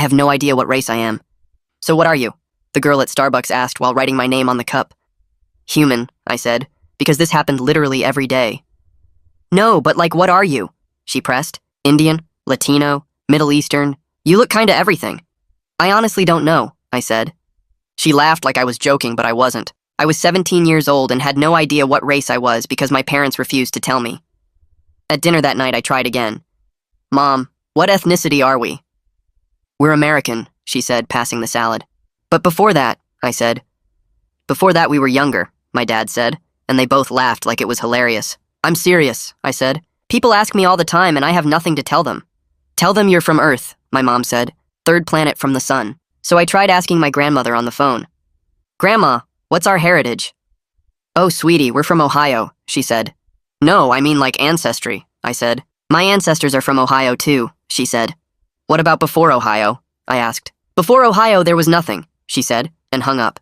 have no idea what race I am. So what are you? The girl at Starbucks asked while writing my name on the cup. Human, I said, because this happened literally every day. No, but like what are you? She pressed. Indian, Latino, Middle Eastern. You look kinda everything. I honestly don't know, I said. She laughed like I was joking, but I wasn't. I was 17 years old and had no idea what race I was because my parents refused to tell me. At dinner that night, I tried again. Mom, what ethnicity are we? We're American, she said, passing the salad. But before that, I said. Before that, we were younger, my dad said, and they both laughed like it was hilarious. I'm serious, I said. People ask me all the time and I have nothing to tell them. Tell them you're from Earth, my mom said, third planet from the sun. So I tried asking my grandmother on the phone. Grandma, what's our heritage? Oh, sweetie, we're from Ohio, she said. No, I mean like ancestry, I said. My ancestors are from Ohio too, she said. What about before Ohio? I asked. Before Ohio, there was nothing, she said, and hung up.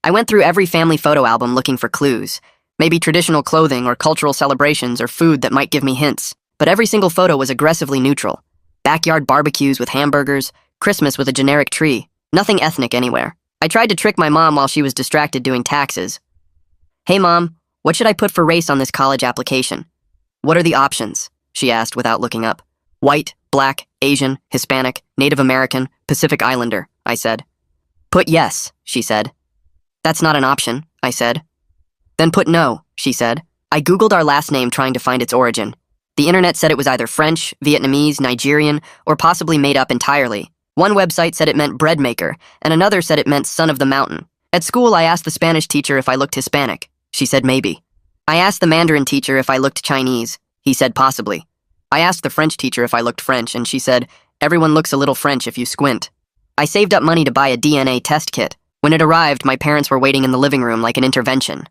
I went through every family photo album looking for clues. Maybe traditional clothing or cultural celebrations or food that might give me hints. But every single photo was aggressively neutral. Backyard barbecues with hamburgers, Christmas with a generic tree. Nothing ethnic anywhere. I tried to trick my mom while she was distracted doing taxes. Hey Mom, what should I put for race on this college application? What are the options? She asked without looking up. White, black, Asian, Hispanic, Native American, Pacific Islander, I said. Put yes, she said. That's not an option, I said. Then put no, she said. I Googled our last name trying to find its origin. The internet said it was either French, Vietnamese, Nigerian, or possibly made up entirely. One website said it meant bread maker, and another said it meant son of the mountain. At school, I asked the Spanish teacher if I looked Hispanic. She said maybe. I asked the Mandarin teacher if I looked Chinese. He said possibly. I asked the French teacher if I looked French, and she said, everyone looks a little French if you squint. I saved up money to buy a DNA test kit. When it arrived, my parents were waiting in the living room like an intervention.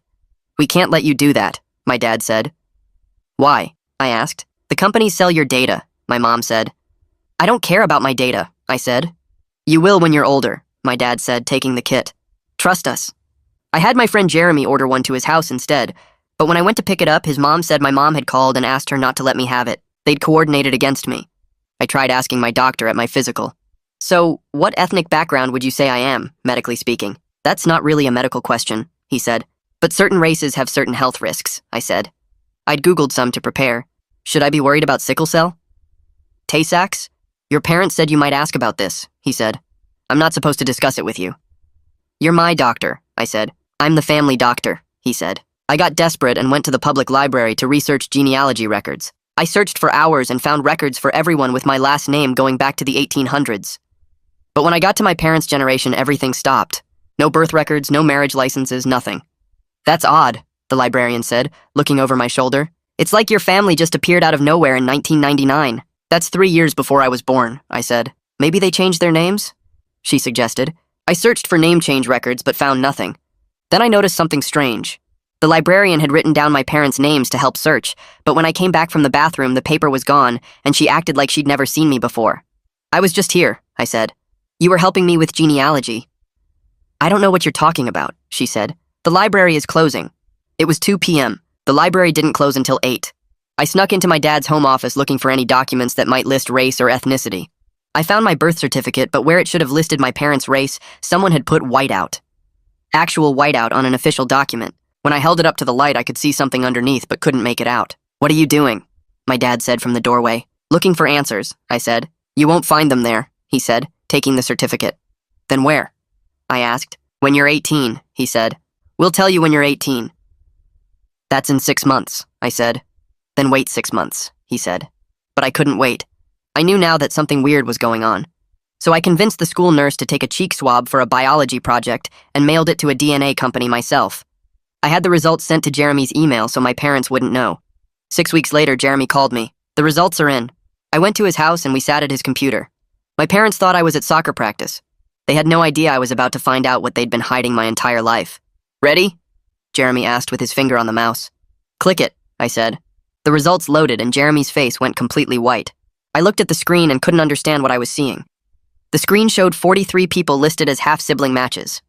We can't let you do that, my dad said. Why? I asked. The companies sell your data, my mom said. I don't care about my data, I said. You will when you're older, my dad said, taking the kit. Trust us. I had my friend Jeremy order one to his house instead, but when I went to pick it up, his mom said my mom had called and asked her not to let me have it. They'd coordinated against me. I tried asking my doctor at my physical. So, what ethnic background would you say I am, medically speaking? That's not really a medical question, he said. But certain races have certain health risks, I said. I'd Googled some to prepare. Should I be worried about sickle cell? Tay-Sachs? Your parents said you might ask about this, he said. I'm not supposed to discuss it with you. You're my doctor, I said. I'm the family doctor, he said. I got desperate and went to the public library to research genealogy records. I searched for hours and found records for everyone with my last name going back to the 1800s. But when I got to my parents' generation, everything stopped. No birth records, no marriage licenses, nothing. That's odd, the librarian said, looking over my shoulder. It's like your family just appeared out of nowhere in 1999. That's 3 years before I was born, I said. Maybe they changed their names? She suggested. I searched for name change records but found nothing. Then I noticed something strange. The librarian had written down my parents' names to help search, but when I came back from the bathroom, the paper was gone, and she acted like she'd never seen me before. I was just here, I said. You were helping me with genealogy. I don't know what you're talking about, she said. The library is closing. It was 2 p.m. The library didn't close until 8. I snuck into my dad's home office looking for any documents that might list race or ethnicity. I found my birth certificate, but where it should have listed my parents' race, someone had put whiteout. Actual whiteout on an official document. When I held it up to the light, I could see something underneath, but couldn't make it out. What are you doing? My dad said from the doorway. Looking for answers, I said. You won't find them there, he said, taking the certificate. Then where? I asked. When you're 18, he said. We'll tell you when you're 18. That's in 6 months, I said. Then wait 6 months, he said. But I couldn't wait. I knew now that something weird was going on. So I convinced the school nurse to take a cheek swab for a biology project and mailed it to a DNA company myself. I had the results sent to Jeremy's email so my parents wouldn't know. 6 weeks later, Jeremy called me. The results are in. I went to his house and we sat at his computer. My parents thought I was at soccer practice. They had no idea I was about to find out what they'd been hiding my entire life. Ready? Jeremy asked with his finger on the mouse. Click it, I said. The results loaded and Jeremy's face went completely white. I looked at the screen and couldn't understand what I was seeing. The screen showed 43 people listed as half-sibling matches.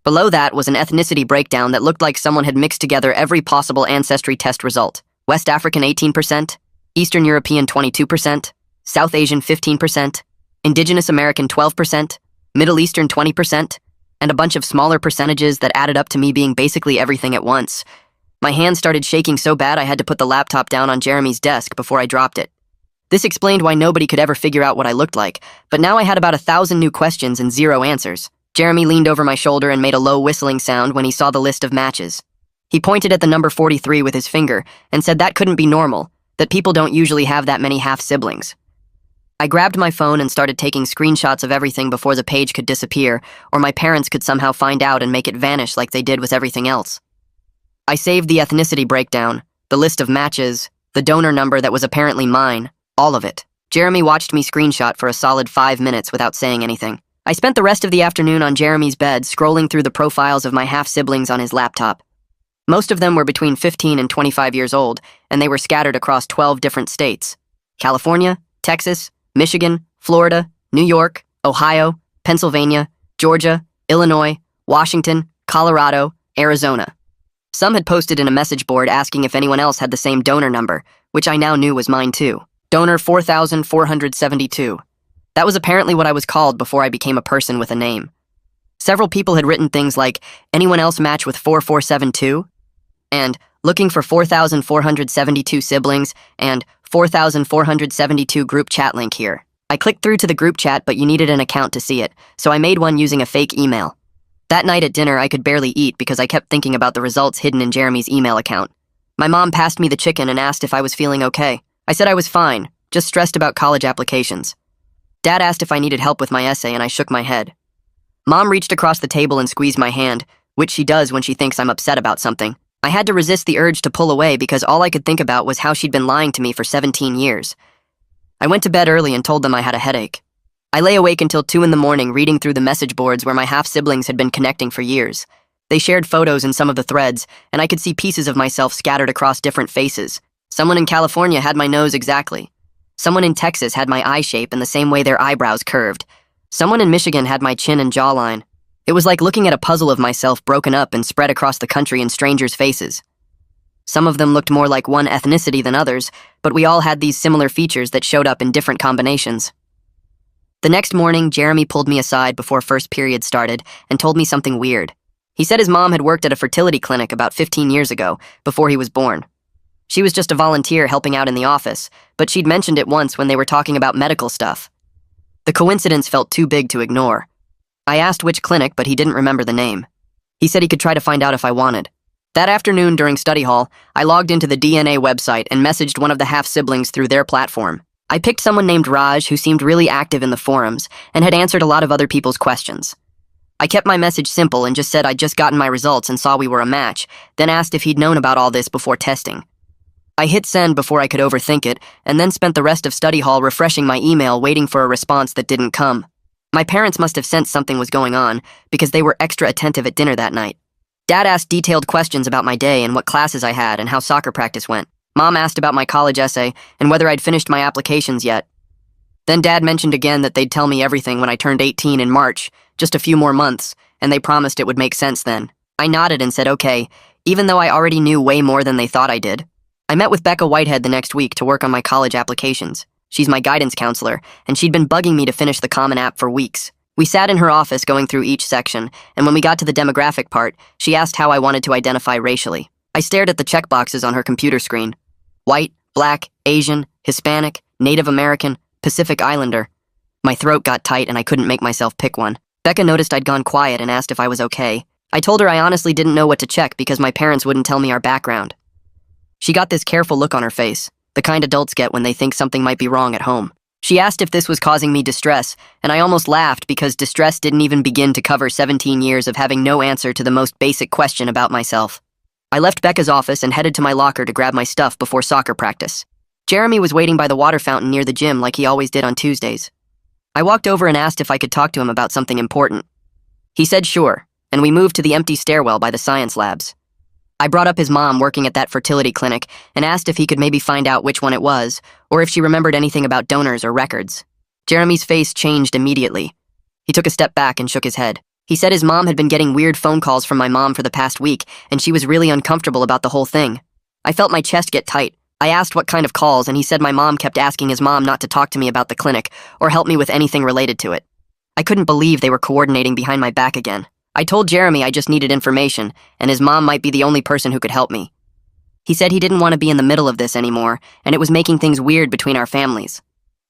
Below that was an ethnicity breakdown that looked like someone had mixed together every possible ancestry test result. West African 18%, Eastern European 22%, South Asian 15%. Indigenous American 12%, Middle Eastern 20%, and a bunch of smaller percentages that added up to me being basically everything at once. My hands started shaking so bad I had to put the laptop down on Jeremy's desk before I dropped it. This explained why nobody could ever figure out what I looked like, but now I had about 1,000 new questions and 0 answers. Jeremy leaned over my shoulder and made a low whistling sound when he saw the list of matches. He pointed at the number 43 with his finger and said that couldn't be normal, that people don't usually have that many half-siblings. I grabbed my phone and started taking screenshots of everything before the page could disappear, or my parents could somehow find out and make it vanish like they did with everything else. I saved the ethnicity breakdown, the list of matches, the donor number that was apparently mine, all of it. Jeremy watched me screenshot for a solid 5 minutes without saying anything. I spent the rest of the afternoon on Jeremy's bed scrolling through the profiles of my half-siblings on his laptop. Most of them were between 15 and 25 years old, and they were scattered across 12 different states: California, Texas, Michigan, Florida, New York, Ohio, Pennsylvania, Georgia, Illinois, Washington, Colorado, Arizona. Some had posted in a message board asking if anyone else had the same donor number, which I now knew was mine too. Donor 4,472. That was apparently what I was called before I became a person with a name. Several people had written things like, "Anyone else match with 4472?" and "Looking for 4,472 siblings," and 4,472 group chat link here. I clicked through to the group chat, but you needed an account to see it, so I made one using a fake email. That night at dinner, I could barely eat because I kept thinking about the results hidden in Jeremy's email account. My mom passed me the chicken and asked if I was feeling okay. I said I was fine, just stressed about college applications. Dad asked if I needed help with my essay, and I shook my head. Mom reached across the table and squeezed my hand, which she does when she thinks I'm upset about something. I had to resist the urge to pull away because all I could think about was how she'd been lying to me for 17 years. I went to bed early and told them I had a headache. I lay awake until 2 in the morning reading through the message boards where my half-siblings had been connecting for years. They shared photos in some of the threads, and I could see pieces of myself scattered across different faces. Someone in California had my nose exactly. Someone in Texas had my eye shape in the same way their eyebrows curved. Someone in Michigan had my chin and jawline. It was like looking at a puzzle of myself broken up and spread across the country in strangers' faces. Some of them looked more like one ethnicity than others, but we all had these similar features that showed up in different combinations. The next morning, Jeremy pulled me aside before first period started and told me something weird. He said his mom had worked at a fertility clinic about 15 years ago, before he was born. She was just a volunteer helping out in the office, but she'd mentioned it once when they were talking about medical stuff. The coincidence felt too big to ignore. I asked which clinic, but he didn't remember the name. He said he could try to find out if I wanted. That afternoon during study hall, I logged into the DNA website and messaged one of the half-siblings through their platform. I picked someone named Raj who seemed really active in the forums and had answered a lot of other people's questions. I kept my message simple and just said I'd just gotten my results and saw we were a match, then asked if he'd known about all this before testing. I hit send before I could overthink it, and then spent the rest of study hall refreshing my email waiting for a response that didn't come. My parents must have sensed something was going on, because they were extra attentive at dinner that night. Dad asked detailed questions about my day and what classes I had and how soccer practice went. Mom asked about my college essay and whether I'd finished my applications yet. Then Dad mentioned again that they'd tell me everything when I turned 18 in March, just a few more months, and they promised it would make sense then. I nodded and said okay, even though I already knew way more than they thought I did. I met with Becca Whitehead the next week to work on my college applications. She's my guidance counselor, and she'd been bugging me to finish the Common App for weeks. We sat in her office going through each section, and when we got to the demographic part, she asked how I wanted to identify racially. I stared at the checkboxes on her computer screen. White, black, Asian, Hispanic, Native American, Pacific Islander. My throat got tight and I couldn't make myself pick one. Becca noticed I'd gone quiet and asked if I was okay. I told her I honestly didn't know what to check because my parents wouldn't tell me our background. She got this careful look on her face, the kind adults get when they think something might be wrong at home. She asked if this was causing me distress, and I almost laughed because distress didn't even begin to cover 17 years of having no answer to the most basic question about myself. I left Becca's office and headed to my locker to grab my stuff before soccer practice. Jeremy was waiting by the water fountain near the gym like he always did on Tuesdays. I walked over and asked if I could talk to him about something important. He said sure, and we moved to the empty stairwell by the science labs. I brought up his mom working at that fertility clinic and asked if he could maybe find out which one it was, or if she remembered anything about donors or records. Jeremy's face changed immediately. He took a step back and shook his head. He said his mom had been getting weird phone calls from my mom for the past week, and she was really uncomfortable about the whole thing. I felt my chest get tight, I asked what kind of calls, and he said my mom kept asking his mom not to talk to me about the clinic or help me with anything related to it. I couldn't believe they were coordinating behind my back again. I told Jeremy I just needed information, and his mom might be the only person who could help me. He said he didn't want to be in the middle of this anymore, and it was making things weird between our families.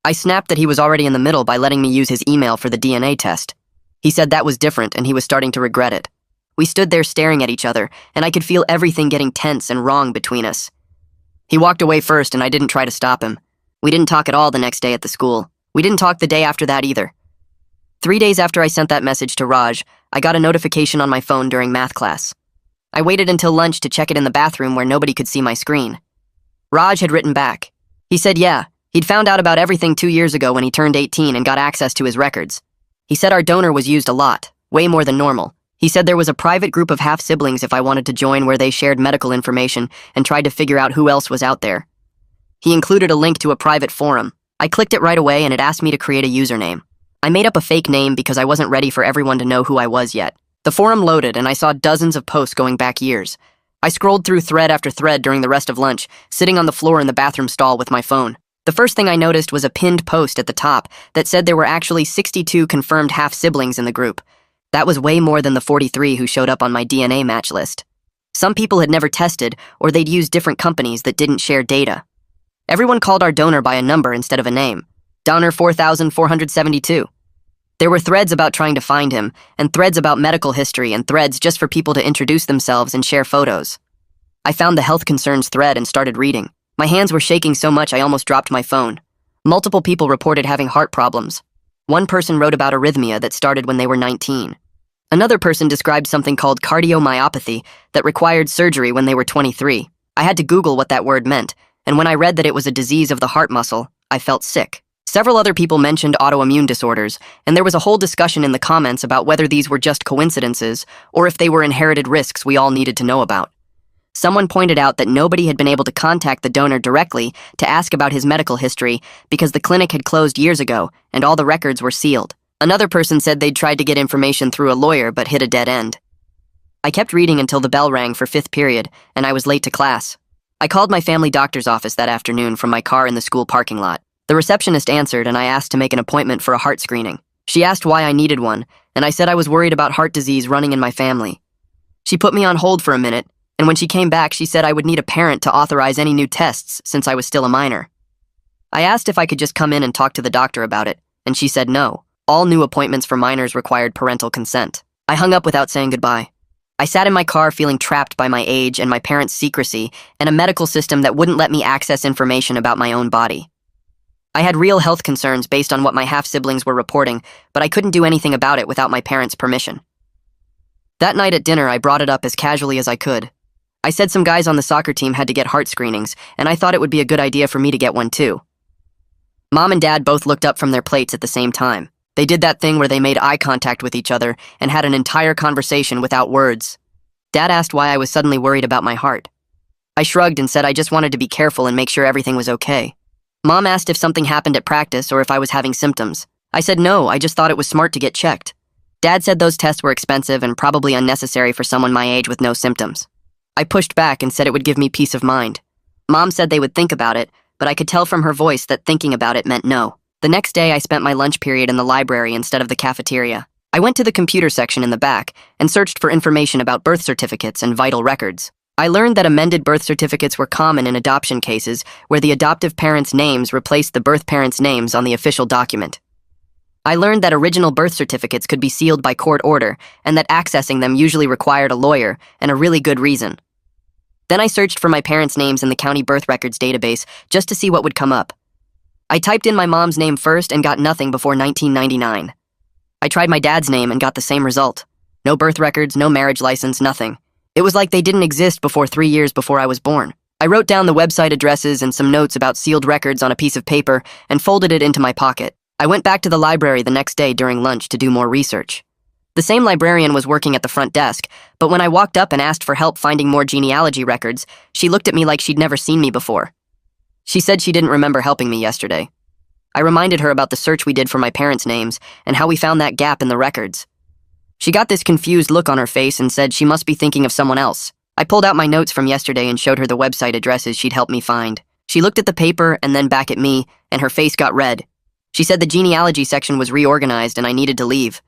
I snapped that he was already in the middle by letting me use his email for the DNA test. He said that was different, and he was starting to regret it. We stood there staring at each other, and I could feel everything getting tense and wrong between us. He walked away first, and I didn't try to stop him. We didn't talk at all the next day at the school. We didn't talk the day after that either. 3 days after I sent that message to Raj, I got a notification on my phone during math class. I waited until lunch to check it in the bathroom where nobody could see my screen. Raj had written back. He said, yeah, he'd found out about everything 2 years ago when he turned 18 and got access to his records. He said our donor was used a lot, way more than normal. He said there was a private group of half-siblings if I wanted to join where they shared medical information and tried to figure out who else was out there. He included a link to a private forum. I clicked it right away and it asked me to create a username. I made up a fake name because I wasn't ready for everyone to know who I was yet. The forum loaded and I saw dozens of posts going back years. I scrolled through thread after thread during the rest of lunch, sitting on the floor in the bathroom stall with my phone. The first thing I noticed was a pinned post at the top that said there were actually 62 confirmed half-siblings in the group. That was way more than the 43 who showed up on my DNA match list. Some people had never tested, or they'd used different companies that didn't share data. Everyone called our donor by a number instead of a name. Donor 4472. There were threads about trying to find him, and threads about medical history, and threads just for people to introduce themselves and share photos. I found the health concerns thread and started reading. My hands were shaking so much I almost dropped my phone. Multiple people reported having heart problems. One person wrote about arrhythmia that started when they were 19. Another person described something called cardiomyopathy that required surgery when they were 23. I had to Google what that word meant, and when I read that it was a disease of the heart muscle, I felt sick. Several other people mentioned autoimmune disorders, and there was a whole discussion in the comments about whether these were just coincidences or if they were inherited risks we all needed to know about. Someone pointed out that nobody had been able to contact the donor directly to ask about his medical history because the clinic had closed years ago and all the records were sealed. Another person said they'd tried to get information through a lawyer but hit a dead end. I kept reading until the bell rang for 5th period, and I was late to class. I called my family doctor's office that afternoon from my car in the school parking lot. The receptionist answered, and I asked to make an appointment for a heart screening. She asked why I needed one, and I said I was worried about heart disease running in my family. She put me on hold for a minute, and when she came back, she said I would need a parent to authorize any new tests since I was still a minor. I asked if I could just come in and talk to the doctor about it, and she said no. All new appointments for minors required parental consent. I hung up without saying goodbye. I sat in my car feeling trapped by my age and my parents' secrecy and a medical system that wouldn't let me access information about my own body. I had real health concerns based on what my half-siblings were reporting, but I couldn't do anything about it without my parents' permission. That night at dinner, I brought it up as casually as I could. I said some guys on the soccer team had to get heart screenings, and I thought it would be a good idea for me to get one too. Mom and Dad both looked up from their plates at the same time. They did that thing where they made eye contact with each other and had an entire conversation without words. Dad asked why I was suddenly worried about my heart. I shrugged and said I just wanted to be careful and make sure everything was okay. Mom asked if something happened at practice or if I was having symptoms. I said no, I just thought it was smart to get checked. Dad said those tests were expensive and probably unnecessary for someone my age with no symptoms. I pushed back and said it would give me peace of mind. Mom said they would think about it, but I could tell from her voice that thinking about it meant no. The next day, I spent my lunch period in the library instead of the cafeteria. I went to the computer section in the back and searched for information about birth certificates and vital records. I learned that amended birth certificates were common in adoption cases where the adoptive parents' names replaced the birth parents' names on the official document. I learned that original birth certificates could be sealed by court order and that accessing them usually required a lawyer and a really good reason. Then I searched for my parents' names in the county birth records database just to see what would come up. I typed in my mom's name first and got nothing before 1999. I tried my dad's name and got the same result. No birth records, no marriage license, nothing. It was like they didn't exist before 3 years before I was born. I wrote down the website addresses and some notes about sealed records on a piece of paper and folded it into my pocket. I went back to the library the next day during lunch to do more research. The same librarian was working at the front desk, but when I walked up and asked for help finding more genealogy records, she looked at me like she'd never seen me before. She said she didn't remember helping me yesterday. I reminded her about the search we did for my parents' names and how we found that gap in the records. She got this confused look on her face and said she must be thinking of someone else. I pulled out my notes from yesterday and showed her the website addresses she'd helped me find. She looked at the paper and then back at me, and her face got red. She said the genealogy section was reorganized and I needed to leave.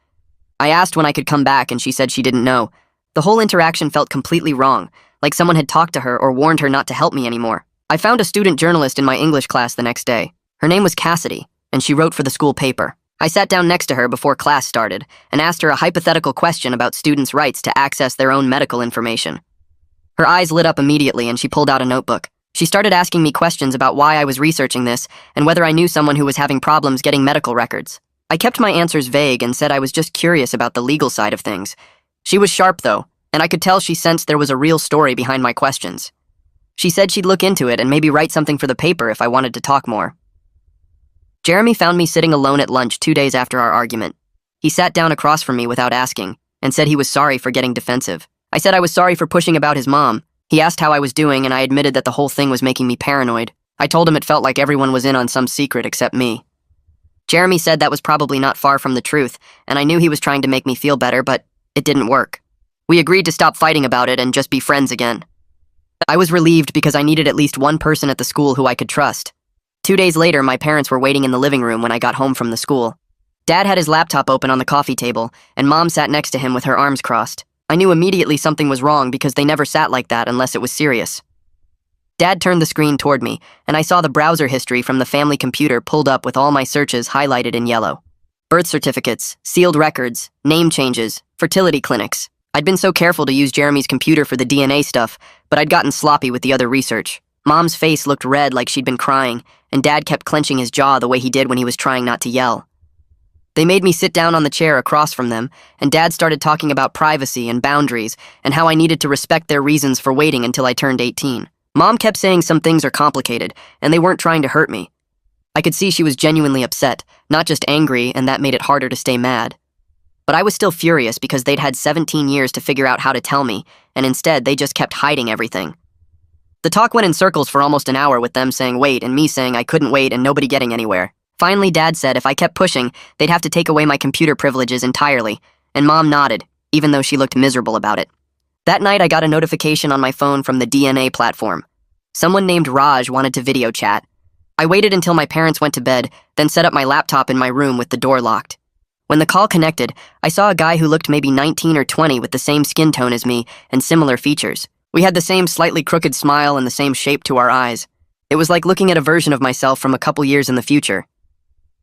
I asked when I could come back and she said she didn't know. The whole interaction felt completely wrong, like someone had talked to her or warned her not to help me anymore. I found a student journalist in my English class the next day. Her name was Cassidy, and she wrote for the school paper. I sat down next to her before class started and asked her a hypothetical question about students' rights to access their own medical information. Her eyes lit up immediately and she pulled out a notebook. She started asking me questions about why I was researching this and whether I knew someone who was having problems getting medical records. I kept my answers vague and said I was just curious about the legal side of things. She was sharp, though, and I could tell she sensed there was a real story behind my questions. She said she'd look into it and maybe write something for the paper if I wanted to talk more. Jeremy found me sitting alone at lunch 2 days after our argument. He sat down across from me without asking and said he was sorry for getting defensive. I said I was sorry for pushing about his mom. He asked how I was doing and I admitted that the whole thing was making me paranoid. I told him it felt like everyone was in on some secret except me. Jeremy said that was probably not far from the truth, and I knew he was trying to make me feel better, but it didn't work. We agreed to stop fighting about it and just be friends again. I was relieved because I needed at least one person at the school who I could trust. 2 days later, my parents were waiting in the living room when I got home from the school. Dad had his laptop open on the coffee table, and Mom sat next to him with her arms crossed. I knew immediately something was wrong because they never sat like that unless it was serious. Dad turned the screen toward me, and I saw the browser history from the family computer pulled up with all my searches highlighted in yellow. Birth certificates, sealed records, name changes, fertility clinics. I'd been so careful to use Jeremy's computer for the DNA stuff, but I'd gotten sloppy with the other research. Mom's face looked red like she'd been crying, and Dad kept clenching his jaw the way he did when he was trying not to yell. They made me sit down on the chair across from them, and Dad started talking about privacy and boundaries and how I needed to respect their reasons for waiting until I turned 18. Mom kept saying some things are complicated, and they weren't trying to hurt me. I could see she was genuinely upset, not just angry, and that made it harder to stay mad. But I was still furious because they'd had 17 years to figure out how to tell me, and instead they just kept hiding everything. The talk went in circles for almost an hour with them saying wait and me saying I couldn't wait and nobody getting anywhere. Finally, Dad said if I kept pushing, they'd have to take away my computer privileges entirely, and Mom nodded, even though she looked miserable about it. That night, I got a notification on my phone from the DNA platform. Someone named Raj wanted to video chat. I waited until my parents went to bed, then set up my laptop in my room with the door locked. When the call connected, I saw a guy who looked maybe 19 or 20 with the same skin tone as me and similar features. We had the same slightly crooked smile and the same shape to our eyes. It was like looking at a version of myself from a couple years in the future.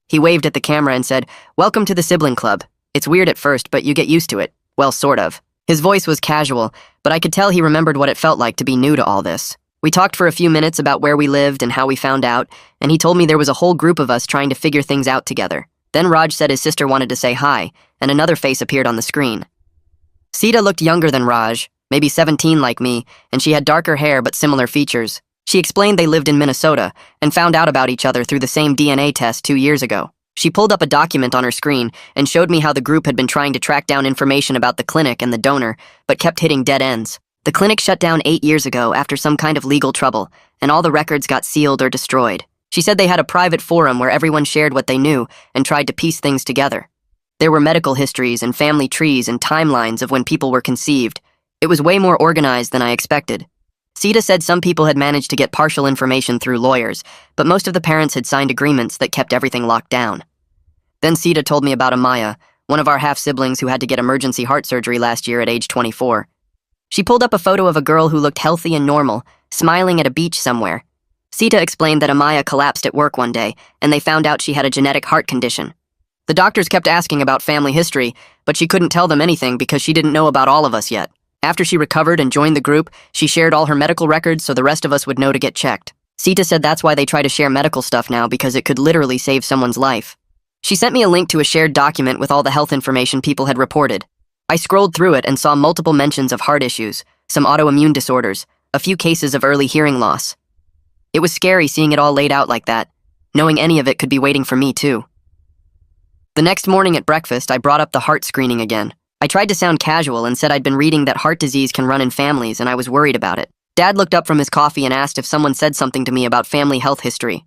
He waved at the camera and said, "Welcome to the sibling club. It's weird at first, but you get used to it. Well, sort of." His voice was casual, but I could tell he remembered what it felt like to be new to all this. We talked for a few minutes about where we lived and how we found out, and he told me there was a whole group of us trying to figure things out together. Then Raj said his sister wanted to say hi, and another face appeared on the screen. Sita looked younger than Raj, maybe 17 like me, and she had darker hair but similar features. She explained they lived in Minnesota and found out about each other through the same DNA test 2 years ago. She pulled up a document on her screen and showed me how the group had been trying to track down information about the clinic and the donor, but kept hitting dead ends. The clinic shut down 8 years ago after some kind of legal trouble, and all the records got sealed or destroyed. She said they had a private forum where everyone shared what they knew and tried to piece things together. There were medical histories and family trees and timelines of when people were conceived. It was way more organized than I expected. Sita said some people had managed to get partial information through lawyers, but most of the parents had signed agreements that kept everything locked down. Then Sita told me about Amaya, one of our half-siblings who had to get emergency heart surgery last year at age 24. She pulled up a photo of a girl who looked healthy and normal, smiling at a beach somewhere. Sita explained that Amaya collapsed at work one day, and they found out she had a genetic heart condition. The doctors kept asking about family history, but she couldn't tell them anything because she didn't know about all of us yet. After she recovered and joined the group, she shared all her medical records so the rest of us would know to get checked. Sita said that's why they try to share medical stuff now, because it could literally save someone's life. She sent me a link to a shared document with all the health information people had reported. I scrolled through it and saw multiple mentions of heart issues, some autoimmune disorders, a few cases of early hearing loss. It was scary seeing it all laid out like that, knowing any of it could be waiting for me too. The next morning at breakfast, I brought up the heart screening again. I tried to sound casual and said I'd been reading that heart disease can run in families and I was worried about it. Dad looked up from his coffee and asked if someone said something to me about family health history.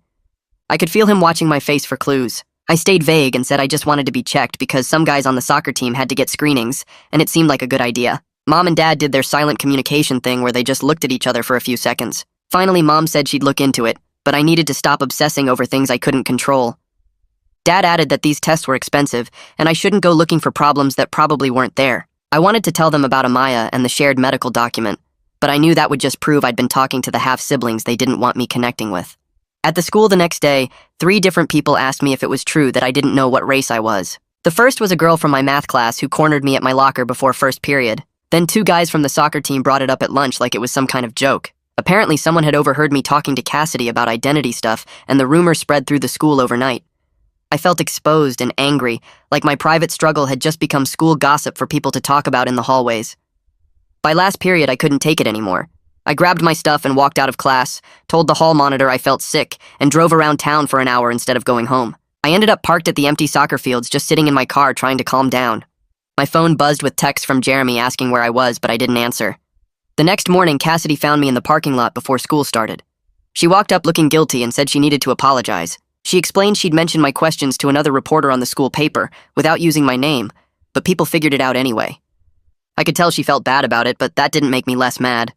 I could feel him watching my face for clues. I stayed vague and said I just wanted to be checked because some guys on the soccer team had to get screenings, and it seemed like a good idea. Mom and Dad did their silent communication thing where they just looked at each other for a few seconds. Finally, Mom said she'd look into it, but I needed to stop obsessing over things I couldn't control. Dad added that these tests were expensive, and I shouldn't go looking for problems that probably weren't there. I wanted to tell them about Amaya and the shared medical document, but I knew that would just prove I'd been talking to the half-siblings they didn't want me connecting with. At the school the next day, 3 different people asked me if it was true that I didn't know what race I was. The first was a girl from my math class who cornered me at my locker before first period. Then 2 guys from the soccer team brought it up at lunch like it was some kind of joke. Apparently someone had overheard me talking to Cassidy about identity stuff, and the rumor spread through the school overnight. I felt exposed and angry, like my private struggle had just become school gossip for people to talk about in the hallways. By last period, I couldn't take it anymore. I grabbed my stuff and walked out of class, told the hall monitor I felt sick, and drove around town for an hour instead of going home. I ended up parked at the empty soccer fields, just sitting in my car trying to calm down. My phone buzzed with texts from Jeremy asking where I was, but I didn't answer. The next morning, Cassidy found me in the parking lot before school started. She walked up looking guilty and said she needed to apologize. She explained she'd mentioned my questions to another reporter on the school paper, without using my name, but people figured it out anyway. I could tell she felt bad about it, but that didn't make me less mad.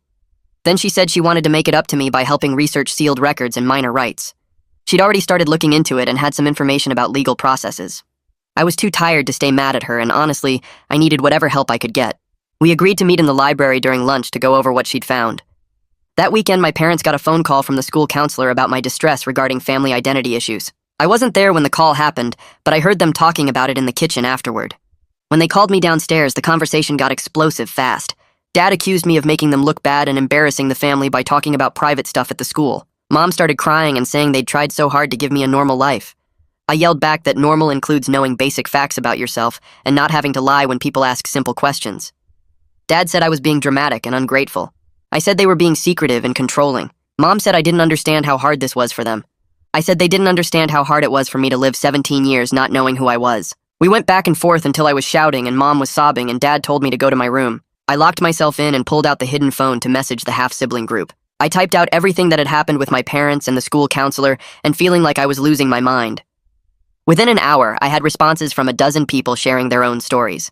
Then she said she wanted to make it up to me by helping research sealed records and minor rights. She'd already started looking into it and had some information about legal processes. I was too tired to stay mad at her, and honestly, I needed whatever help I could get. We agreed to meet in the library during lunch to go over what she'd found. That weekend, my parents got a phone call from the school counselor about my distress regarding family identity issues. I wasn't there when the call happened, but I heard them talking about it in the kitchen afterward. When they called me downstairs, the conversation got explosive fast. Dad accused me of making them look bad and embarrassing the family by talking about private stuff at the school. Mom started crying and saying they'd tried so hard to give me a normal life. I yelled back that normal includes knowing basic facts about yourself and not having to lie when people ask simple questions. Dad said I was being dramatic and ungrateful. I said they were being secretive and controlling. Mom said I didn't understand how hard this was for them. I said they didn't understand how hard it was for me to live 17 years not knowing who I was. We went back and forth until I was shouting and Mom was sobbing and Dad told me to go to my room. I locked myself in and pulled out the hidden phone to message the half-sibling group. I typed out everything that had happened with my parents and the school counselor and feeling like I was losing my mind. Within an hour, I had responses from 12 people sharing their own stories.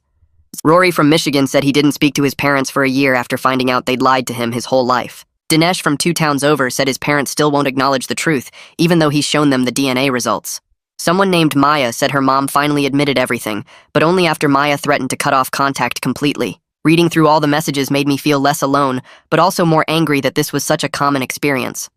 Rory from Michigan said he didn't speak to his parents for a year after finding out they'd lied to him his whole life. Dinesh from 2 towns over said his parents still won't acknowledge the truth, even though he's shown them the DNA results. Someone named Maya said her mom finally admitted everything, but only after Maya threatened to cut off contact completely. Reading through all the messages made me feel less alone, but also more angry that this was such a common experience.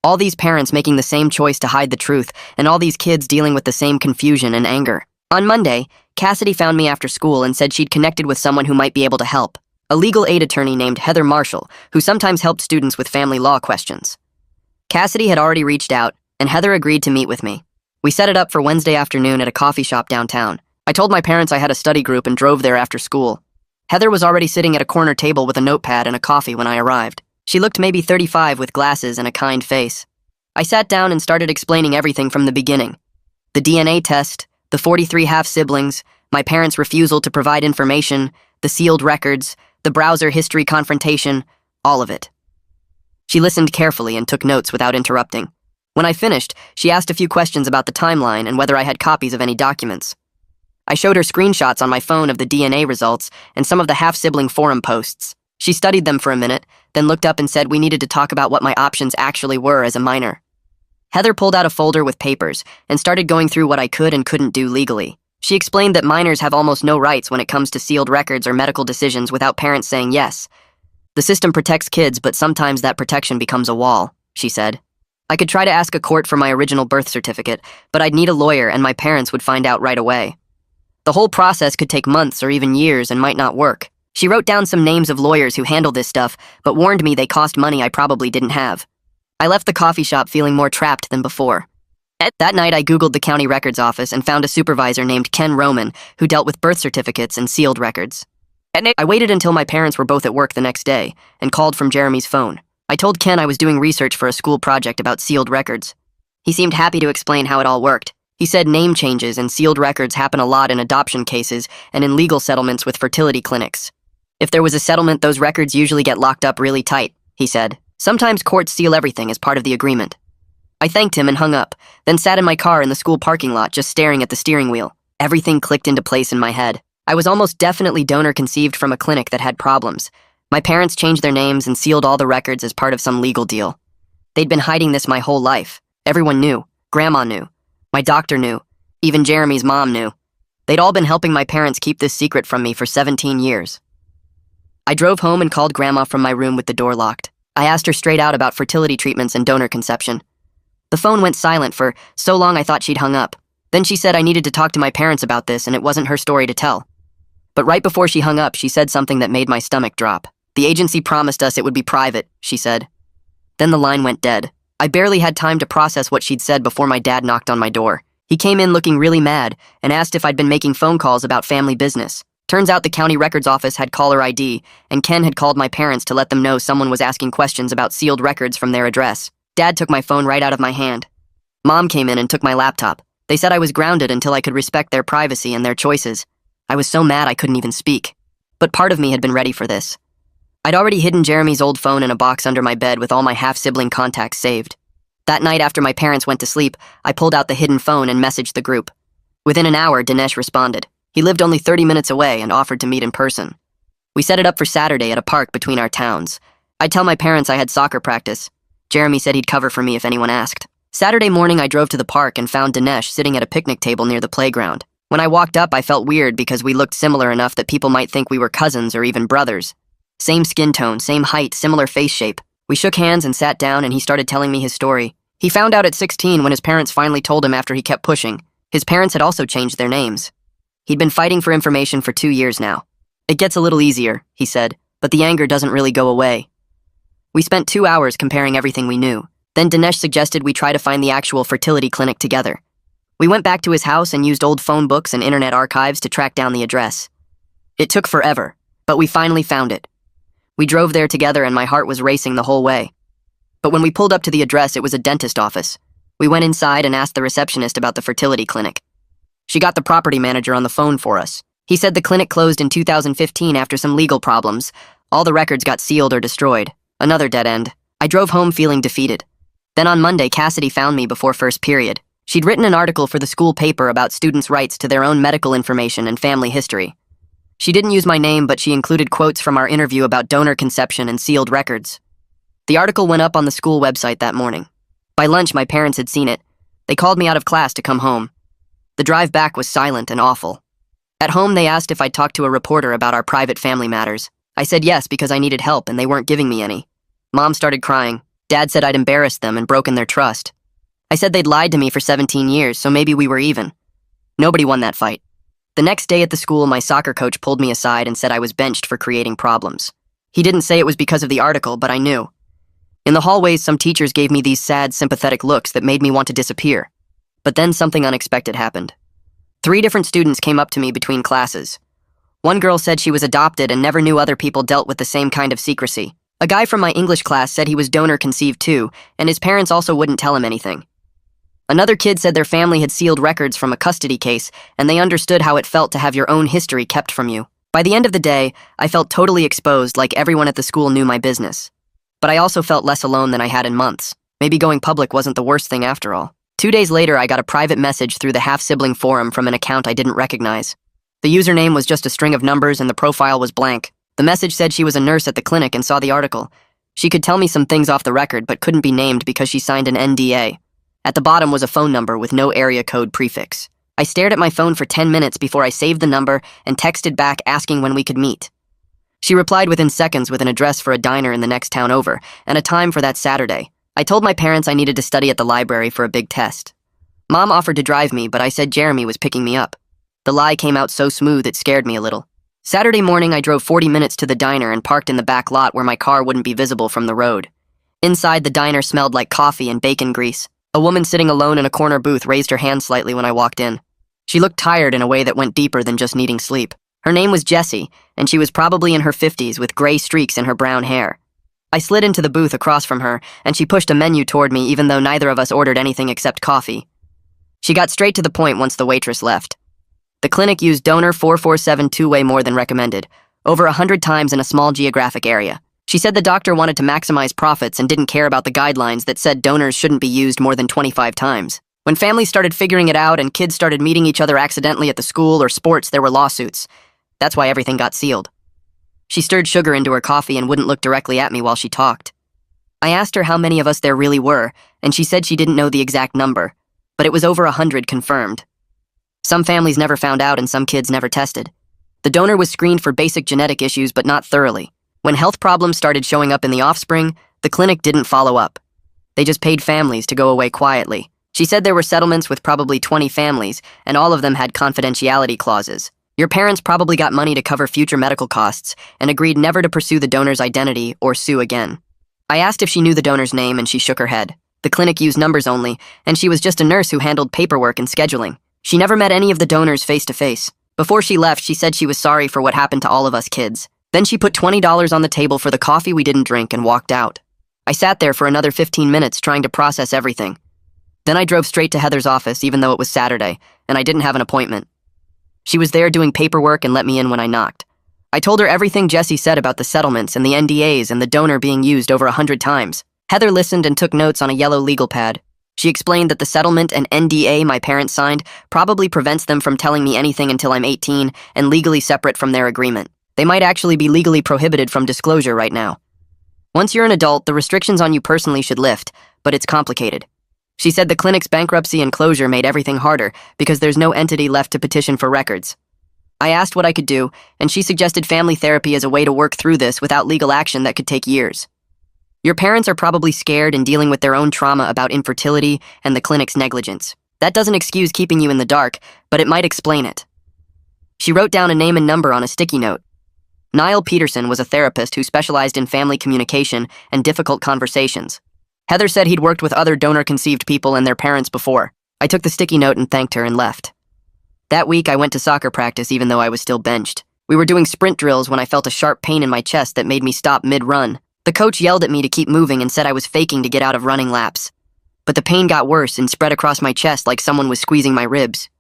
All these parents making the same choice to hide the truth, and all these kids dealing with the same confusion and anger. On Monday, Cassidy found me after school and said she'd connected with someone who might be able to help. A legal aid attorney named Heather Marshall, who sometimes helped students with family law questions. Cassidy had already reached out, and Heather agreed to meet with me. We set it up for Wednesday afternoon at a coffee shop downtown. I told my parents I had a study group and drove there after school. Heather was already sitting at a corner table with a notepad and a coffee when I arrived. She looked maybe 35 with glasses and a kind face. I sat down and started explaining everything from the beginning. The DNA test, the 43 half-siblings, my parents' refusal to provide information, the sealed records, the browser history confrontation, all of it. She listened carefully and took notes without interrupting. When I finished, she asked a few questions about the timeline and whether I had copies of any documents. I showed her screenshots on my phone of the DNA results and some of the half-sibling forum posts. She studied them for a minute, then looked up and said we needed to talk about what my options actually were as a minor. Heather pulled out a folder with papers and started going through what I could and couldn't do legally. She explained that minors have almost no rights when it comes to sealed records or medical decisions without parents saying yes. The system protects kids, but sometimes that protection becomes a wall, she said. I could try to ask a court for my original birth certificate, but I'd need a lawyer and my parents would find out right away. The whole process could take months or even years and might not work. She wrote down some names of lawyers who handle this stuff, but warned me they cost money I probably didn't have. I left the coffee shop feeling more trapped than before. That night, I Googled the county records office and found a supervisor named Ken Roman who dealt with birth certificates and sealed records. I waited until my parents were both at work the next day and called from Jeremy's phone. I told Ken I was doing research for a school project about sealed records. He seemed happy to explain how it all worked. He said name changes and sealed records happen a lot in adoption cases and in legal settlements with fertility clinics. If there was a settlement, those records usually get locked up really tight, he said. Sometimes courts seal everything as part of the agreement. I thanked him and hung up, then sat in my car in the school parking lot just staring at the steering wheel. Everything clicked into place in my head. I was almost definitely donor conceived from a clinic that had problems. My parents changed their names and sealed all the records as part of some legal deal. They'd been hiding this my whole life. Everyone knew. Grandma knew. My doctor knew. Even Jeremy's mom knew. They'd all been helping my parents keep this secret from me for 17 years. I drove home and called Grandma from my room with the door locked. I asked her straight out about fertility treatments and donor conception. The phone went silent for so long I thought she'd hung up. Then she said I needed to talk to my parents about this and it wasn't her story to tell. But right before she hung up, she said something that made my stomach drop. The agency promised us it would be private, she said. Then the line went dead. I barely had time to process what she'd said before my dad knocked on my door. He came in looking really mad and asked if I'd been making phone calls about family business. Turns out the county records office had caller ID, and Ken had called my parents to let them know someone was asking questions about sealed records from their address. Dad took my phone right out of my hand. Mom came in and took my laptop. They said I was grounded until I could respect their privacy and their choices. I was so mad I couldn't even speak. But part of me had been ready for this. I'd already hidden Jeremy's old phone in a box under my bed with all my half-sibling contacts saved. That night after my parents went to sleep, I pulled out the hidden phone and messaged the group. Within an hour, Dinesh responded. He lived only 30 minutes away and offered to meet in person. We set it up for Saturday at a park between our towns. I'd tell my parents I had soccer practice. Jeremy said he'd cover for me if anyone asked. Saturday morning, I drove to the park and found Dinesh sitting at a picnic table near the playground. When I walked up, I felt weird because we looked similar enough that people might think we were cousins or even brothers. Same skin tone, same height, similar face shape. We shook hands and sat down and he started telling me his story. He found out at 16 when his parents finally told him after he kept pushing. His parents had also changed their names. He'd been fighting for information for 2 years now. It gets a little easier, he said, but the anger doesn't really go away. We spent 2 hours comparing everything we knew. Then Dinesh suggested we try to find the actual fertility clinic together. We went back to his house and used old phone books and internet archives to track down the address. It took forever, but we finally found it. We drove there together and my heart was racing the whole way. But when we pulled up to the address, it was a dentist office. We went inside and asked the receptionist about the fertility clinic. She got the property manager on the phone for us. He said the clinic closed in 2015 after some legal problems. All the records got sealed or destroyed. Another dead end. I drove home feeling defeated. Then on Monday, Cassidy found me before first period. She'd written an article for the school paper about students' rights to their own medical information and family history. She didn't use my name, but she included quotes from our interview about donor conception and sealed records. The article went up on the school website that morning. By lunch, my parents had seen it. They called me out of class to come home. The drive back was silent and awful. At home, they asked if I'd talk to a reporter about our private family matters. I said yes because I needed help and they weren't giving me any. Mom started crying. Dad said I'd embarrassed them and broken their trust. I said they'd lied to me for 17 years, so maybe we were even. Nobody won that fight. The next day at the school, my soccer coach pulled me aside and said I was benched for creating problems. He didn't say it was because of the article, but I knew. In the hallways, some teachers gave me these sad, sympathetic looks that made me want to disappear. But then something unexpected happened. 3 different students came up to me between classes. One girl said she was adopted and never knew other people dealt with the same kind of secrecy. A guy from my English class said he was donor conceived too, and his parents also wouldn't tell him anything. Another kid said their family had sealed records from a custody case, and they understood how it felt to have your own history kept from you. By the end of the day, I felt totally exposed, like everyone at the school knew my business. But I also felt less alone than I had in months. Maybe going public wasn't the worst thing after all. 2 days later, I got a private message through the half-sibling forum from an account I didn't recognize. The username was just a string of numbers and the profile was blank. The message said she was a nurse at the clinic and saw the article. She could tell me some things off the record, but couldn't be named because she signed an NDA. At the bottom was a phone number with no area code prefix. I stared at my phone for 10 minutes before I saved the number and texted back asking when we could meet. She replied within seconds with an address for a diner in the next town over and a time for that Saturday. I told my parents I needed to study at the library for a big test. Mom offered to drive me, but I said Jeremy was picking me up. The lie came out so smooth it scared me a little. Saturday morning, I drove 40 minutes to the diner and parked in the back lot where my car wouldn't be visible from the road. Inside, the diner smelled like coffee and bacon grease. A woman sitting alone in a corner booth raised her hand slightly when I walked in. She looked tired in a way that went deeper than just needing sleep. Her name was Jessie, and she was probably in her 50s with gray streaks in her brown hair. I slid into the booth across from her, and she pushed a menu toward me even though neither of us ordered anything except coffee. She got straight to the point once the waitress left. The clinic used donor 447 two-way more than recommended, over 100 times in a small geographic area. She said the doctor wanted to maximize profits and didn't care about the guidelines that said donors shouldn't be used more than 25 times. When families started figuring it out and kids started meeting each other accidentally at the school or sports, there were lawsuits. That's why everything got sealed. She stirred sugar into her coffee and wouldn't look directly at me while she talked. I asked her how many of us there really were, and she said she didn't know the exact number, but it was over 100 confirmed. Some families never found out and some kids never tested. The donor was screened for basic genetic issues, but not thoroughly. When health problems started showing up in the offspring, the clinic didn't follow up. They just paid families to go away quietly. She said there were settlements with probably 20 families, and all of them had confidentiality clauses. Your parents probably got money to cover future medical costs and agreed never to pursue the donor's identity or sue again. I asked if she knew the donor's name, and she shook her head. The clinic used numbers only, and she was just a nurse who handled paperwork and scheduling. She never met any of the donors face to face. Before she left, she said she was sorry for what happened to all of us kids. Then she put $20 on the table for the coffee we didn't drink and walked out. I sat there for another 15 minutes trying to process everything. Then I drove straight to Heather's office, even though it was Saturday, and I didn't have an appointment. She was there doing paperwork and let me in when I knocked. I told her everything Jesse said about the settlements and the NDAs and the donor being used over 100 times. Heather listened and took notes on a yellow legal pad. She explained that the settlement and NDA my parents signed probably prevents them from telling me anything until I'm 18 and legally separate from their agreement. They might actually be legally prohibited from disclosure right now. Once you're an adult, the restrictions on you personally should lift, but it's complicated. She said the clinic's bankruptcy and closure made everything harder because there's no entity left to petition for records. I asked what I could do, and she suggested family therapy as a way to work through this without legal action that could take years. Your parents are probably scared and dealing with their own trauma about infertility and the clinic's negligence. That doesn't excuse keeping you in the dark, but it might explain it. She wrote down a name and number on a sticky note. Niall Peterson was a therapist who specialized in family communication and difficult conversations. Heather said he'd worked with other donor-conceived people and their parents before. I took the sticky note and thanked her and left. That week, I went to soccer practice even though I was still benched. We were doing sprint drills when I felt a sharp pain in my chest that made me stop mid-run. The coach yelled at me to keep moving and said I was faking to get out of running laps. But the pain got worse and spread across my chest like someone was squeezing my ribs.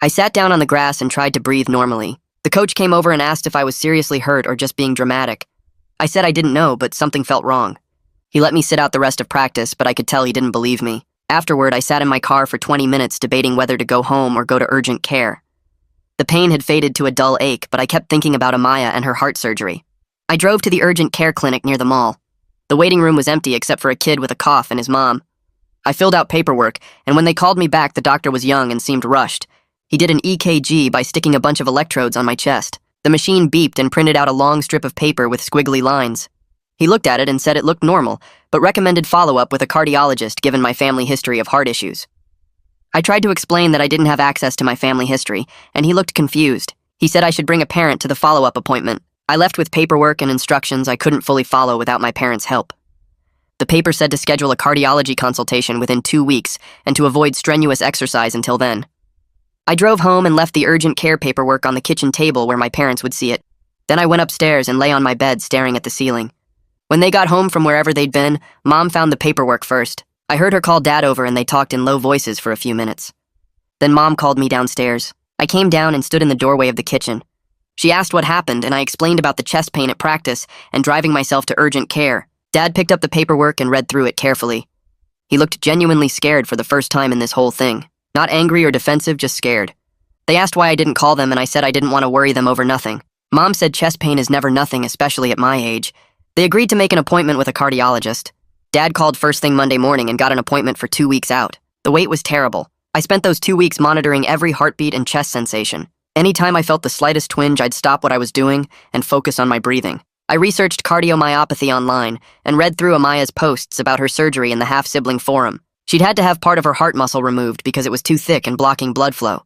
I sat down on the grass and tried to breathe normally. The coach came over and asked if I was seriously hurt or just being dramatic. I said I didn't know, but something felt wrong. He let me sit out the rest of practice, but I could tell he didn't believe me. Afterward, I sat in my car for 20 minutes debating whether to go home or go to urgent care. The pain had faded to a dull ache, but I kept thinking about Amaya and her heart surgery. I drove to the urgent care clinic near the mall. The waiting room was empty except for a kid with a cough and his mom. I filled out paperwork, and when they called me back, the doctor was young and seemed rushed. He did an EKG by sticking a bunch of electrodes on my chest. The machine beeped and printed out a long strip of paper with squiggly lines. He looked at it and said it looked normal, but recommended follow-up with a cardiologist given my family history of heart issues. I tried to explain that I didn't have access to my family history, and he looked confused. He said I should bring a parent to the follow-up appointment. I left with paperwork and instructions I couldn't fully follow without my parents' help. The paper said to schedule a cardiology consultation within 2 weeks and to avoid strenuous exercise until then. I drove home and left the urgent care paperwork on the kitchen table where my parents would see it. Then I went upstairs and lay on my bed staring at the ceiling. When they got home from wherever they'd been, Mom found the paperwork first. I heard her call Dad over and they talked in low voices for a few minutes. Then Mom called me downstairs. I came down and stood in the doorway of the kitchen. She asked what happened, and I explained about the chest pain at practice and driving myself to urgent care. Dad picked up the paperwork and read through it carefully. He looked genuinely scared for the first time in this whole thing. Not angry or defensive, just scared. They asked why I didn't call them, and I said I didn't want to worry them over nothing. Mom said chest pain is never nothing, especially at my age. They agreed to make an appointment with a cardiologist. Dad called first thing Monday morning and got an appointment for 2 weeks out. The wait was terrible. I spent those 2 weeks monitoring every heartbeat and chest sensation. Anytime I felt the slightest twinge, I'd stop what I was doing and focus on my breathing. I researched cardiomyopathy online and read through Amaya's posts about her surgery in the half-sibling forum. She'd had to have part of her heart muscle removed because it was too thick and blocking blood flow.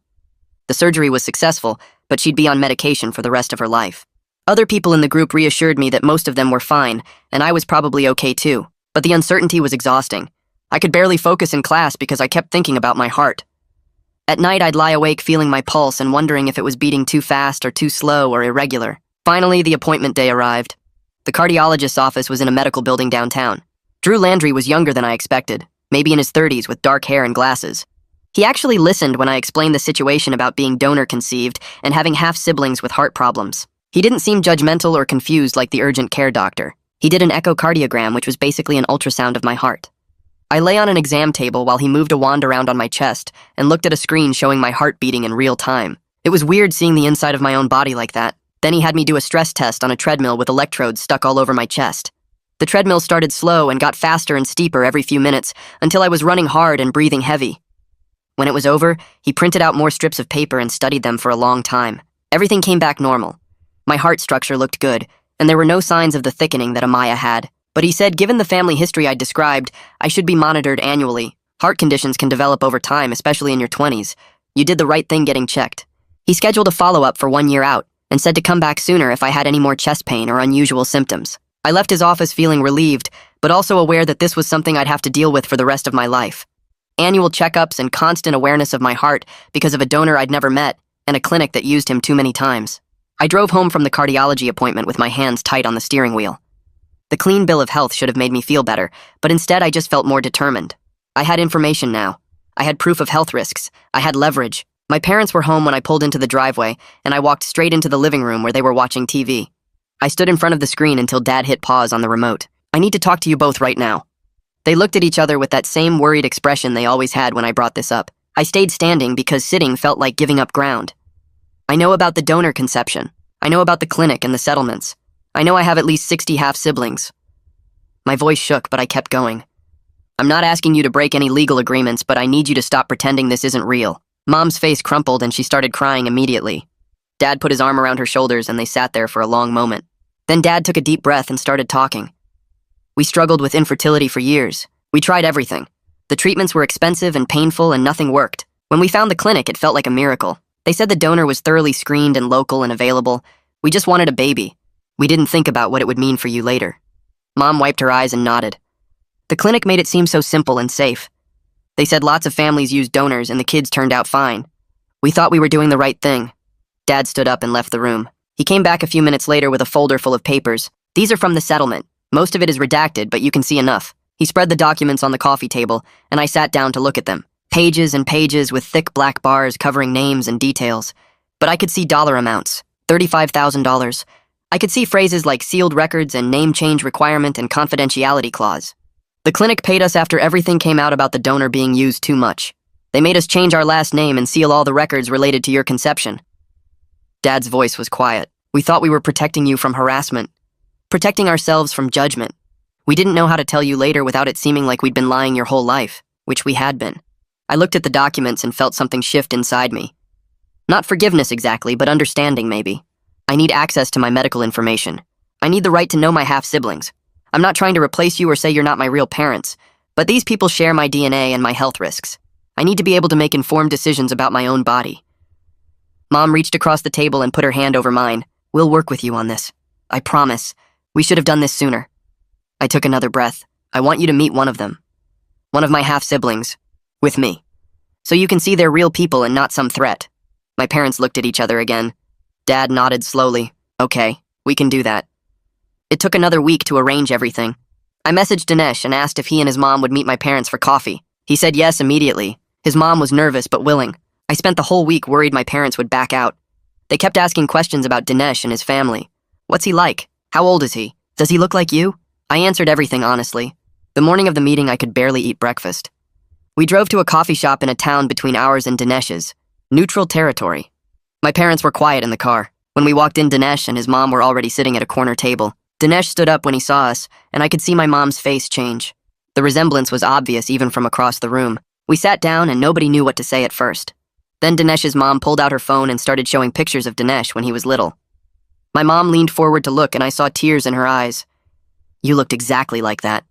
The surgery was successful, but she'd be on medication for the rest of her life. Other people in the group reassured me that most of them were fine, and I was probably okay too. But the uncertainty was exhausting. I could barely focus in class because I kept thinking about my heart. At night, I'd lie awake feeling my pulse and wondering if it was beating too fast or too slow or irregular. Finally, the appointment day arrived. The cardiologist's office was in a medical building downtown. Drew Landry was younger than I expected, maybe in his 30s with dark hair and glasses. He actually listened when I explained the situation about being donor-conceived and having half-siblings with heart problems. He didn't seem judgmental or confused like the urgent care doctor. He did an echocardiogram, which was basically an ultrasound of my heart. I lay on an exam table while he moved a wand around on my chest and looked at a screen showing my heart beating in real time. It was weird seeing the inside of my own body like that. Then he had me do a stress test on a treadmill with electrodes stuck all over my chest. The treadmill started slow and got faster and steeper every few minutes until I was running hard and breathing heavy. When it was over, he printed out more strips of paper and studied them for a long time. Everything came back normal. My heart structure looked good, and there were no signs of the thickening that Amaya had. But he said given the family history I'd described, I should be monitored annually. Heart conditions can develop over time, especially in your 20s. You did the right thing getting checked. He scheduled a follow-up for 1 year out and said to come back sooner if I had any more chest pain or unusual symptoms. I left his office feeling relieved, but also aware that this was something I'd have to deal with for the rest of my life. Annual checkups and constant awareness of my heart because of a donor I'd never met and a clinic that used him too many times. I drove home from the cardiology appointment with my hands tight on the steering wheel. The clean bill of health should have made me feel better, but instead I just felt more determined. I had information now. I had proof of health risks. I had leverage. My parents were home when I pulled into the driveway, and I walked straight into the living room where they were watching TV. I stood in front of the screen until Dad hit pause on the remote. I need to talk to you both right now. They looked at each other with that same worried expression they always had when I brought this up. I stayed standing because sitting felt like giving up ground. I know about the donor conception. I know about the clinic and the settlements. I know I have at least 60 half-siblings. My voice shook, but I kept going. I'm not asking you to break any legal agreements, but I need you to stop pretending this isn't real. Mom's face crumpled and she started crying immediately. Dad put his arm around her shoulders and they sat there for a long moment. Then Dad took a deep breath and started talking. We struggled with infertility for years. We tried everything. The treatments were expensive and painful and nothing worked. When we found the clinic, it felt like a miracle. They said the donor was thoroughly screened and local and available. We just wanted a baby. We didn't think about what it would mean for you later. Mom wiped her eyes and nodded. The clinic made it seem so simple and safe. They said lots of families used donors and the kids turned out fine. We thought we were doing the right thing. Dad stood up and left the room. He came back a few minutes later with a folder full of papers. These are from the settlement. Most of it is redacted, but you can see enough. He spread the documents on the coffee table, and I sat down to look at them. Pages and pages with thick black bars covering names and details. But I could see dollar amounts. $35,000. I could see phrases like sealed records and name change requirement and confidentiality clause. The clinic paid us after everything came out about the donor being used too much. They made us change our last name and seal all the records related to your conception. Dad's voice was quiet. We thought we were protecting you from harassment. Protecting ourselves from judgment. We didn't know how to tell you later without it seeming like we'd been lying your whole life, which we had been. I looked at the documents and felt something shift inside me. Not forgiveness exactly, but understanding maybe. I need access to my medical information. I need the right to know my half-siblings. I'm not trying to replace you or say you're not my real parents, but these people share my DNA and my health risks. I need to be able to make informed decisions about my own body. Mom reached across the table and put her hand over mine. We'll work with you on this. I promise. We should have done this sooner. I took another breath. I want you to meet one of them. One of my half-siblings. With me. So you can see they're real people and not some threat. My parents looked at each other again. Dad nodded slowly. Okay, we can do that. It took another week to arrange everything. I messaged Dinesh and asked if he and his mom would meet my parents for coffee. He said yes immediately. His mom was nervous but willing. I spent the whole week worried my parents would back out. They kept asking questions about Dinesh and his family. What's he like? How old is he? Does he look like you? I answered everything honestly. The morning of the meeting, I could barely eat breakfast. We drove to a coffee shop in a town between ours and Dinesh's. Neutral territory. My parents were quiet in the car. When we walked in, Dinesh and his mom were already sitting at a corner table. Dinesh stood up when he saw us, and I could see my mom's face change. The resemblance was obvious even from across the room. We sat down and nobody knew what to say at first. Then Dinesh's mom pulled out her phone and started showing pictures of Dinesh when he was little. My mom leaned forward to look and I saw tears in her eyes. You looked exactly like that.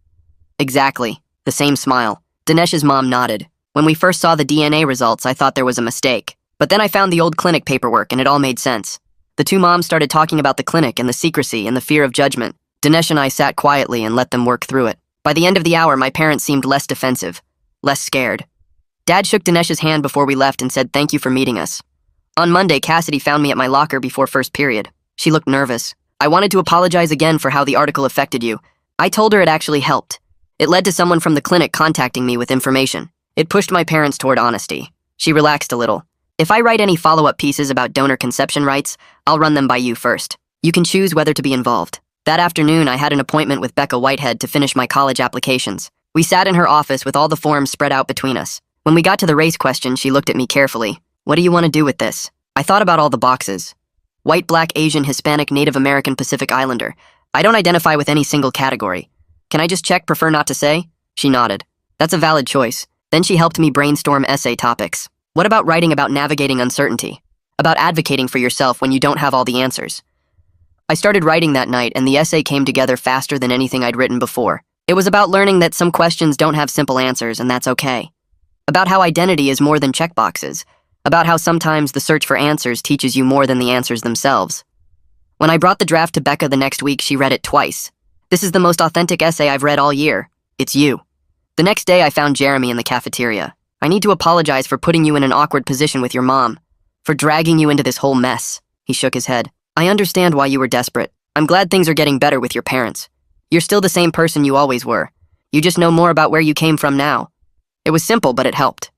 Exactly. The same smile. Dinesh's mom nodded. When we first saw the DNA results, I thought there was a mistake. But then I found the old clinic paperwork and it all made sense. The two moms started talking about the clinic and the secrecy and the fear of judgment. Dinesh and I sat quietly and let them work through it. By the end of the hour, my parents seemed less defensive, less scared. Dad shook Dinesh's hand before we left and said thank you for meeting us. On Monday, Cassidy found me at my locker before first period. She looked nervous. I wanted to apologize again for how the article affected you. I told her it actually helped. It led to someone from the clinic contacting me with information. It pushed my parents toward honesty. She relaxed a little. If I write any follow-up pieces about donor conception rights, I'll run them by you first. You can choose whether to be involved. That afternoon, I had an appointment with Becca Whitehead to finish my college applications. We sat in her office with all the forms spread out between us. When we got to the race question, she looked at me carefully. What do you want to do with this? I thought about all the boxes. White, Black, Asian, Hispanic, Native American, Pacific Islander. I don't identify with any single category. Can I just check prefer not to say? She nodded. That's a valid choice. Then she helped me brainstorm essay topics. What about writing about navigating uncertainty? About advocating for yourself when you don't have all the answers? I started writing that night, and the essay came together faster than anything I'd written before. It was about learning that some questions don't have simple answers, and that's okay. About how identity is more than checkboxes. About how sometimes the search for answers teaches you more than the answers themselves. When I brought the draft to Becca the next week, she read it twice. This is the most authentic essay I've read all year. It's you. The next day, I found Jeremy in the cafeteria. I need to apologize for putting you in an awkward position with your mom. For dragging you into this whole mess. He shook his head. I understand why you were desperate. I'm glad things are getting better with your parents. You're still the same person you always were. You just know more about where you came from now. It was simple, but it helped.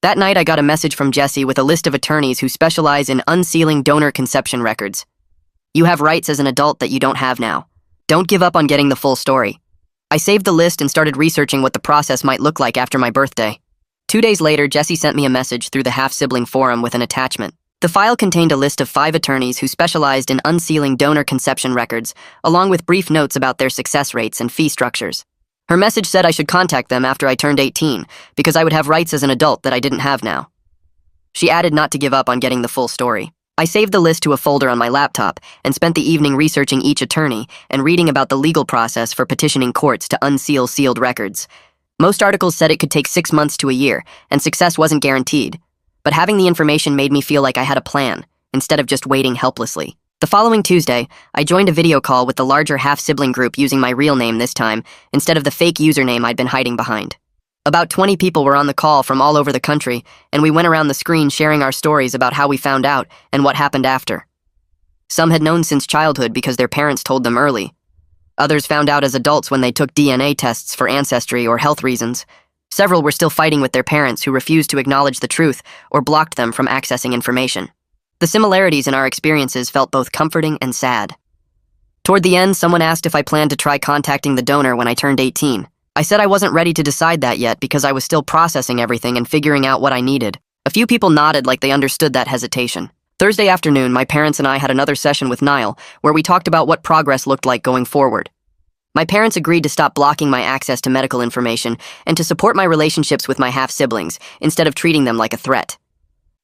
That night, I got a message from Jesse with a list of attorneys who specialize in unsealing donor conception records. You have rights as an adult that you don't have now. Don't give up on getting the full story. I saved the list and started researching what the process might look like after my birthday. 2 days later, Jesse sent me a message through the half-sibling forum with an attachment. The file contained a list of 5 attorneys who specialized in unsealing donor conception records, along with brief notes about their success rates and fee structures. Her message said I should contact them after I turned 18, because I would have rights as an adult that I didn't have now. She added not to give up on getting the full story. I saved the list to a folder on my laptop and spent the evening researching each attorney and reading about the legal process for petitioning courts to unseal sealed records. Most articles said it could take 6 months to a year, and success wasn't guaranteed. But having the information made me feel like I had a plan, instead of just waiting helplessly. The following Tuesday, I joined a video call with the larger half-sibling group using my real name this time, instead of the fake username I'd been hiding behind. About 20 people were on the call from all over the country, and we went around the screen sharing our stories about how we found out and what happened after. Some had known since childhood because their parents told them early. Others found out as adults when they took DNA tests for ancestry or health reasons. Several were still fighting with their parents who refused to acknowledge the truth or blocked them from accessing information. The similarities in our experiences felt both comforting and sad. Toward the end, someone asked if I planned to try contacting the donor when I turned 18. I said I wasn't ready to decide that yet because I was still processing everything and figuring out what I needed. A few people nodded like they understood that hesitation. Thursday afternoon, my parents and I had another session with Niall where we talked about what progress looked like going forward. My parents agreed to stop blocking my access to medical information and to support my relationships with my half-siblings instead of treating them like a threat.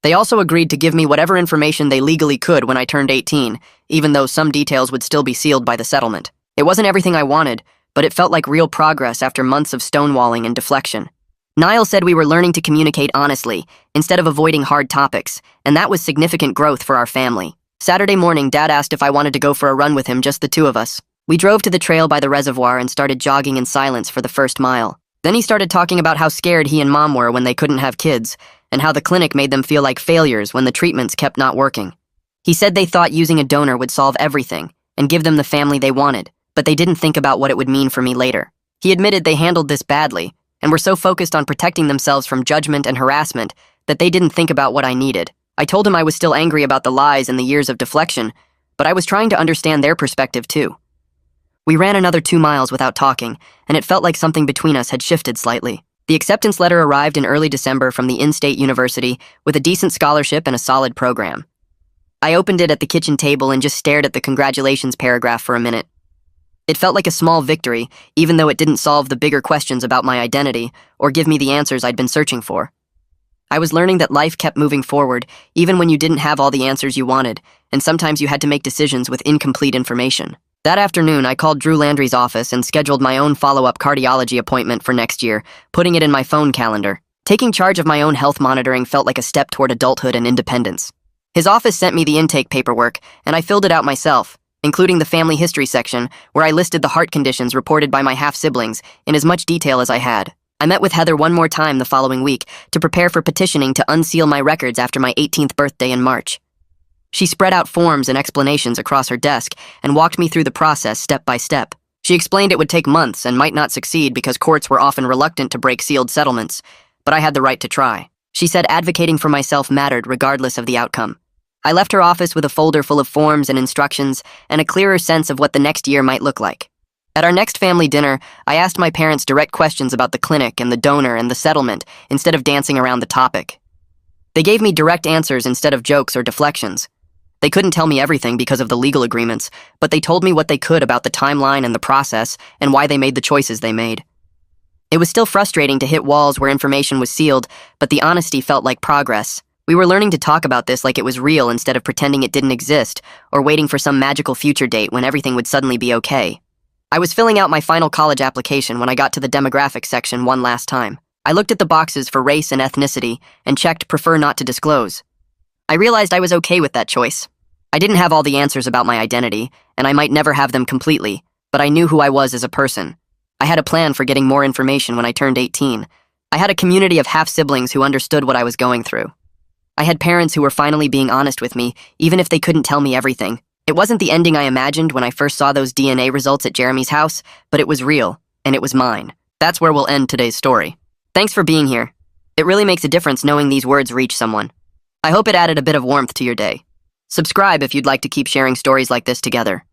They also agreed to give me whatever information they legally could when I turned 18, even though some details would still be sealed by the settlement. It wasn't everything I wanted, but it felt like real progress after months of stonewalling and deflection. Niall said we were learning to communicate honestly, instead of avoiding hard topics, and that was significant growth for our family. Saturday morning, Dad asked if I wanted to go for a run with him, just the two of us. We drove to the trail by the reservoir and started jogging in silence for the first mile. Then he started talking about how scared he and Mom were when they couldn't have kids, and how the clinic made them feel like failures when the treatments kept not working. He said they thought using a donor would solve everything and give them the family they wanted, but they didn't think about what it would mean for me later. He admitted they handled this badly, and were so focused on protecting themselves from judgment and harassment that they didn't think about what I needed. I told him I was still angry about the lies and the years of deflection, but I was trying to understand their perspective too. We ran another 2 miles without talking, and it felt like something between us had shifted slightly. The acceptance letter arrived in early December from the in-state university with a decent scholarship and a solid program. I opened it at the kitchen table and just stared at the congratulations paragraph for a minute. It felt like a small victory, even though it didn't solve the bigger questions about my identity or give me the answers I'd been searching for. I was learning that life kept moving forward, even when you didn't have all the answers you wanted, and sometimes you had to make decisions with incomplete information. That afternoon, I called Drew Landry's office and scheduled my own follow-up cardiology appointment for next year, putting it in my phone calendar. Taking charge of my own health monitoring felt like a step toward adulthood and independence. His office sent me the intake paperwork, and I filled it out myself, including the family history section, where I listed the heart conditions reported by my half-siblings in as much detail as I had. I met with Heather one more time the following week to prepare for petitioning to unseal my records after my 18th birthday in March. She spread out forms and explanations across her desk and walked me through the process step by step. She explained it would take months and might not succeed because courts were often reluctant to break sealed settlements, but I had the right to try. She said advocating for myself mattered regardless of the outcome. I left her office with a folder full of forms and instructions and a clearer sense of what the next year might look like. At our next family dinner, I asked my parents direct questions about the clinic and the donor and the settlement instead of dancing around the topic. They gave me direct answers instead of jokes or deflections. They couldn't tell me everything because of the legal agreements, but they told me what they could about the timeline and the process and why they made the choices they made. It was still frustrating to hit walls where information was sealed, but the honesty felt like progress. We were learning to talk about this like it was real instead of pretending it didn't exist or waiting for some magical future date when everything would suddenly be okay. I was filling out my final college application when I got to the demographics section one last time. I looked at the boxes for race and ethnicity and checked prefer not to disclose. I realized I was okay with that choice. I didn't have all the answers about my identity, and I might never have them completely, but I knew who I was as a person. I had a plan for getting more information when I turned 18. I had a community of half-siblings who understood what I was going through. I had parents who were finally being honest with me, even if they couldn't tell me everything. It wasn't the ending I imagined when I first saw those DNA results at Jeremy's house, but it was real, and it was mine. That's where we'll end today's story. Thanks for being here. It really makes a difference knowing these words reach someone. I hope it added a bit of warmth to your day. Subscribe if you'd like to keep sharing stories like this together.